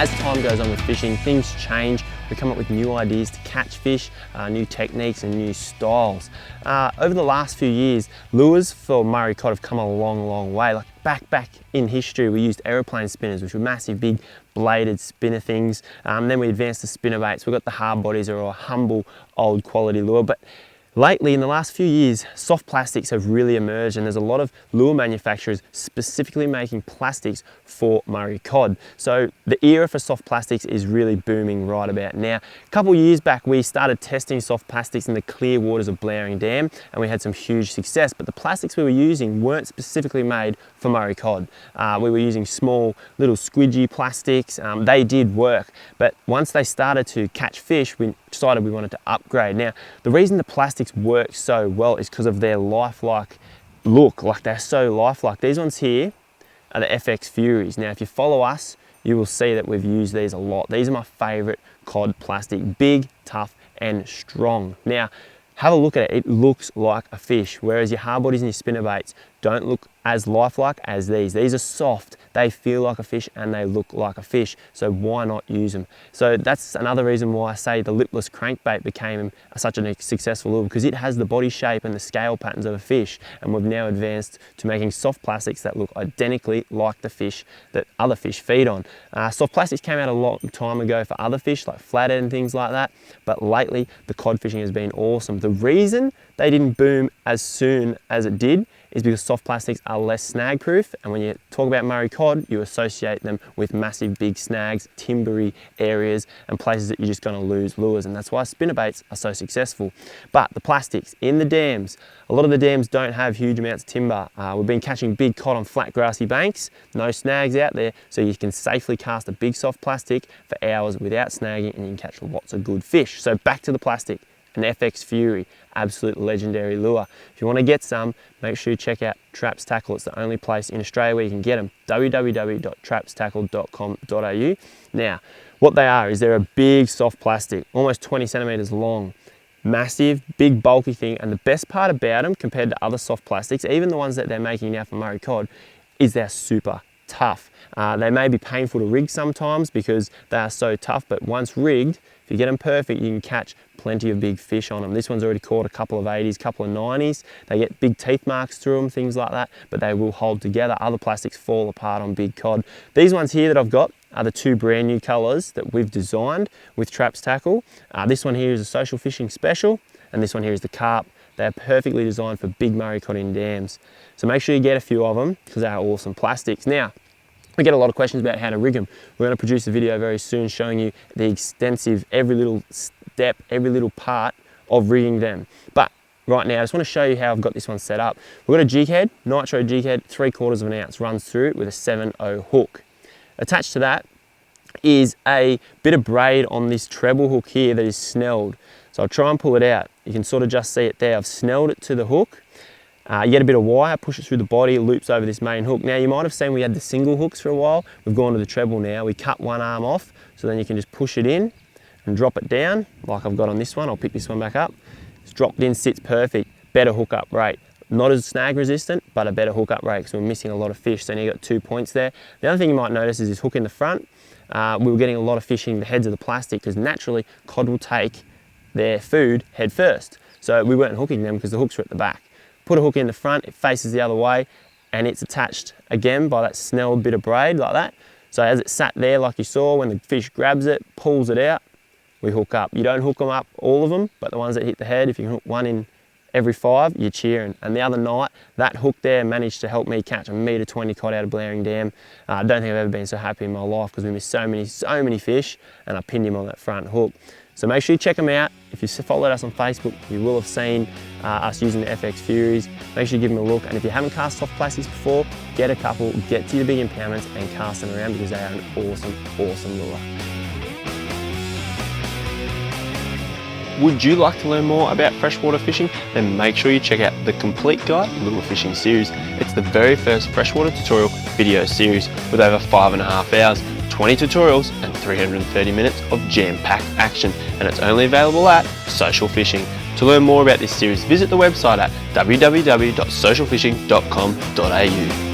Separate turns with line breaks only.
as time goes on with fishing, things change. We come up with new ideas to catch fish, new techniques and new styles. Over the last few years, lures for Murray Cod have come a long way. Like back in history, we used aeroplane spinners, which were massive, big bladed spinner things. Then we advanced to spinner baits. We've got the hard bodies, or a humble, old quality lure. But lately, in the last few years, soft plastics have really emerged, and there's a lot of lure manufacturers specifically making plastics for Murray Cod. So the era for soft plastics is really booming right about now. A couple of years back, we started testing soft plastics in the clear waters of Blowering Dam, and we had some huge success, but the plastics we were using weren't specifically made for Murray Cod. We were using small little squidgy plastics. They did work, but once they started to catch fish, we decided we wanted to upgrade. Now, the reason the plastics work so well is because of their lifelike look. Like, they're so lifelike. These ones here are the FX Furies. Now, if you follow us, you will see that we've used these a lot. These are my favorite cod plastic, big, tough and strong. Now, have a look at it. It looks like a fish, whereas your hard bodies and your spinner baits don't look as lifelike as these. These are soft, they feel like a fish and they look like a fish, so why not use them? So that's another reason why I say the lipless crankbait became such a successful lure, because it has the body shape and the scale patterns of a fish, and we've now advanced to making soft plastics that look identically like the fish that other fish feed on. Soft plastics came out a long time ago for other fish like flathead and things like that, but lately the cod fishing has been awesome. The reason they didn't boom as soon as it did is because soft plastics are less snag proof, and when you talk about Murray Cod, you associate them with massive big snags, timbery areas and places that you're just going to lose lures, and that's why spinnerbaits are so successful. But the plastics in the dams, a lot of the dams don't have huge amounts of timber. We've been catching big cod on flat grassy banks, no snags out there, so you can safely cast a big soft plastic for hours without snagging and you can catch lots of good fish. So back to the plastic. An FX Fury, absolute legendary lure. If you want to get some, make sure you check out Traps Tackle. It's the only place in Australia where you can get them. www.trapstackle.com.au. Now, what they are is they're a big soft plastic, almost 20 centimeters long. Massive, big, bulky thing, and the best part about them compared to other soft plastics, even the ones that they're making now for Murray Cod, is they're super tough. They may be painful to rig sometimes because they are so tough, but once rigged, if you get them perfect, you can catch plenty of big fish on them. This one's already caught a couple of 80s, couple of 90s. They get big teeth marks through them, things like that, but they will hold together. Other plastics fall apart on big cod. These ones here that I've got are the two brand new colors that we've designed with Traps Tackle. This one here is a social fishing special, and this one here is the carp. They're perfectly designed for big Murray Cod in dams. So make sure you get a few of them because they are awesome plastics. Now, we get a lot of questions about how to rig them. We're going to produce a video very soon showing you the extensive, every little step, every little part of rigging them. But right now, I just want to show you how I've got this one set up. We've got a jig head, nitro jig head, 3/4 of an ounce, runs through with a 7/0 hook. Attached to that is a bit of braid on this treble hook here that is snelled. So I'll try and pull it out. You can sort of just see it there. I've snelled it to the hook. You get a bit of wire, push it through the body, it loops over this main hook. Now you might have seen we had the single hooks for a while. We've gone to the treble now. We cut one arm off, so then you can just push it in and drop it down, like I've got on this one. I'll pick this one back up. It's dropped in, sits perfect. Better hook up rate. Not as snag resistant, but a better hook up rate because we're missing a lot of fish. So now you've got 2 points there. The other thing you might notice is this hook in the front. We were getting a lot of fish in the heads of the plastic because naturally cod will take their food head first. So we weren't hooking them because the hooks were at the back. Put a hook in the front, it faces the other way, and it's attached again by that snelled bit of braid like that. So as it sat there like you saw, when the fish grabs it, pulls it out, we hook up. You don't hook them up, all of them, but the ones that hit the head, if you can hook one in every 5, you're cheering. And the other night, that hook there managed to help me catch a metre 20 cod out of Blowering Dam. I don't think I've ever been so happy in my life because we missed so many fish, and I pinned him on that front hook. So make sure you check them out. If you followed us on Facebook, you will have seen us using the FX Furies. Make sure you give them a look. And if you haven't cast soft plastics before, get a couple, get to your big impoundments and cast them around because they are an awesome, awesome lure. Would you like to learn more about freshwater fishing? Then make sure you check out the Complete Guide Lure Fishing Series. It's the very first freshwater tutorial video series with over 5.5 hours, 20 tutorials and 330 minutes of jam-packed action, and it's only available at Social Fishing. To learn more about this series, visit the website at www.socialfishing.com.au.